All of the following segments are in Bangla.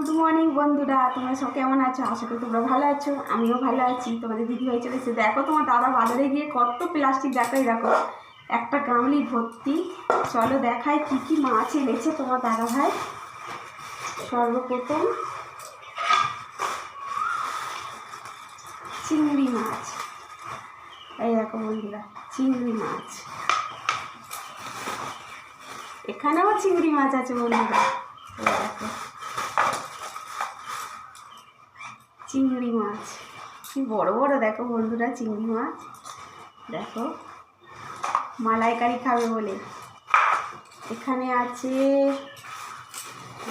গুড মর্নিং বন্ধুরা, তোমরা সব কেমন আছো? আশা করি তোমরা ভালো আছো, আমিও ভালো আছি। তোমাদের দিদি হয়ে চলেছে। দেখো তোমার দাদা বাজারে গিয়ে কত প্লাস্টিক দেখাই, দেখো একটা গামলি ভর্তি। চলো দেখাই কি কি মাছ এনেছে তোমার দাদা ভাই। সর্বপ্রথম চিংড়ি মাছ, এই দেখো বন্ধুরা চিংড়ি মাছ, এখানেও চিংড়ি মাছ আছে বন্ধুরা। এই দেখো চিংড়ি মাছ, কি বড় বড় দেখো বন্ধুরা চিংড়ি মাছ। দেখো মালাইকারি খাবে বলে। এখানে আছে,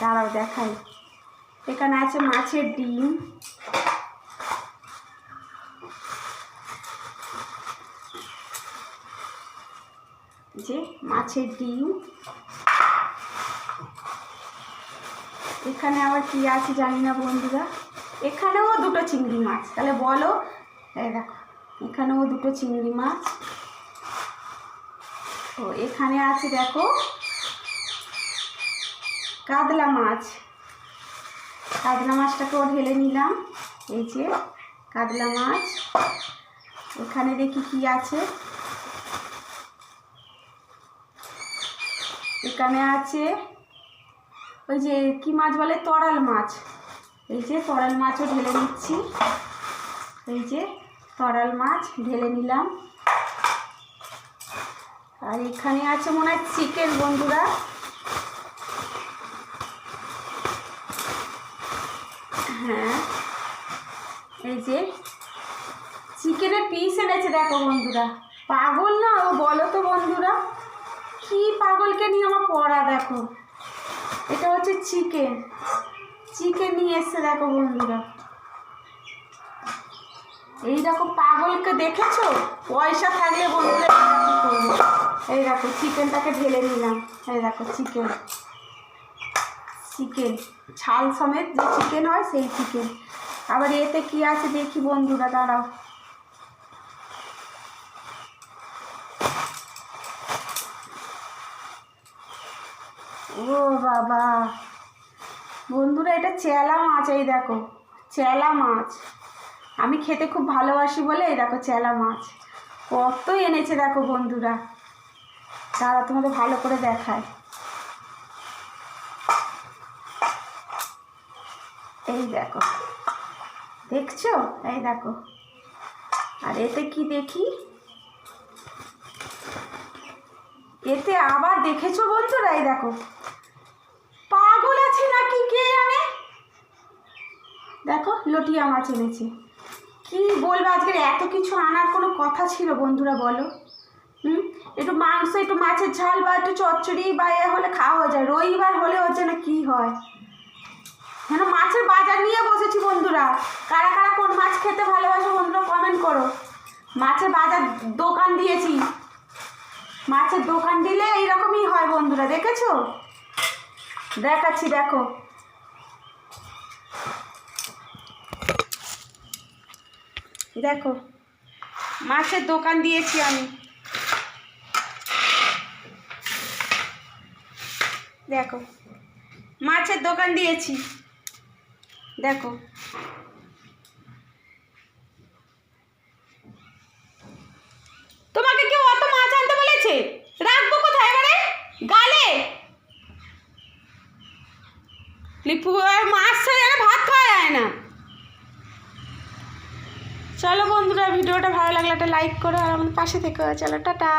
দাঁড়াও দেখাই, এখানে আছে মাছের ডিম, যে মাছের ডিম। এখানে আবার কি আছে জানি না বন্ধুরা। এখানেও দুটো চিংড়ি মাছ, তাহলে বলো। এই দেখো এখানেও দুটো চিংড়ি মাছ। ও এখানে আছে দেখো কাতলা মাছ। কাতলা মাছটাকেও ঢেলে নিলাম। এই যে কাতলা মাছ। এখানে দেখি কি আছে। এখানে আছে ওই যে কি মাছ বলে, তরাল মাছ। এই যে তরাল মাছও ঢেলে নিচ্ছি। এই যে তরাল মাছ ঢেলে নিলাম। আর এখানে আছে মনে হয় চিকেন বন্ধুরা। হ্যাঁ এই যে চিকেনের পিস এনেছে দেখো বন্ধুরা। পাগল না ও, বলো তো বন্ধুরা, কি পাগলকে নিয়ে আমার পড়া। দেখো এটা হচ্ছে চিকেন, চিকেন নিয়ে এসছে দেখো বন্ধুরা। এইরকম পাগলকে দেখেছো? পয়সা থাকলে বন্ধুরা কি করবো। এই দেখো চিকেনটাকে ঢেলে নিলাম। এই দেখো চিকেন, চিকেন ছাল সমেত যে চিকেন হয় সেই চিকেন। আবার এতে কি আছে দেখি বন্ধুরা, দাঁড়াও। ও বাবা বন্ধুরা, এটা চেলা মাছ। এই দেখো চেলা মাছ, আমি খেতে খুব ভালোবাসি বলে এই দেখো চেলা মাছ কত এনেছে দেখো বন্ধুরা। তারা তোমাদের ভালো করে দেখায়। এই দেখো দেখছো, এই দেখো। আর এতে কি দেখি, এতে আবার দেখেছো বন্ধুরা, এই দেখো পাগল আছে নাকি কে জানে। দেখো লটিয়া মাছ এনেছে। কি বলবো, আজকের এত কিছু আনার কোনো কথা ছিল বন্ধুরা বলো? একটু মাংস, একটু মাছের ঝাল বা একটু চচ্চড়ি বা এ হলে খাওয়া যায়। রবিবার হলে হচ্ছে না কি হয়, কেন মাছের বাজার নিয়ে বসেছি বন্ধুরা। কারা কারা কোন মাছ খেতে ভালোবাসো বন্ধুরা কমেন্ট করো। মাছের বাজার দোকান দিয়েছি, মাছের দোকান দিলে এইরকমই হয় বন্ধুরা, দেখেছো? দেখাচ্ছি দেখো। দেখো মাছের দোকান দিয়েছি আমি। দেখো মাছের দোকান দিয়েছি, দেখো। তোমাকে কেউ অত মাছ আনতে বলেছে? রাখবো কোথায় এবারে? গালে লিপু মাছ ছাড়া ভাত খাওয়া যায় না। চলো বন্ধুরা, ভিডিওটা ভালো লাগলে একটা লাইক করো আর আমার পাশে থেকো। চলো টাটা।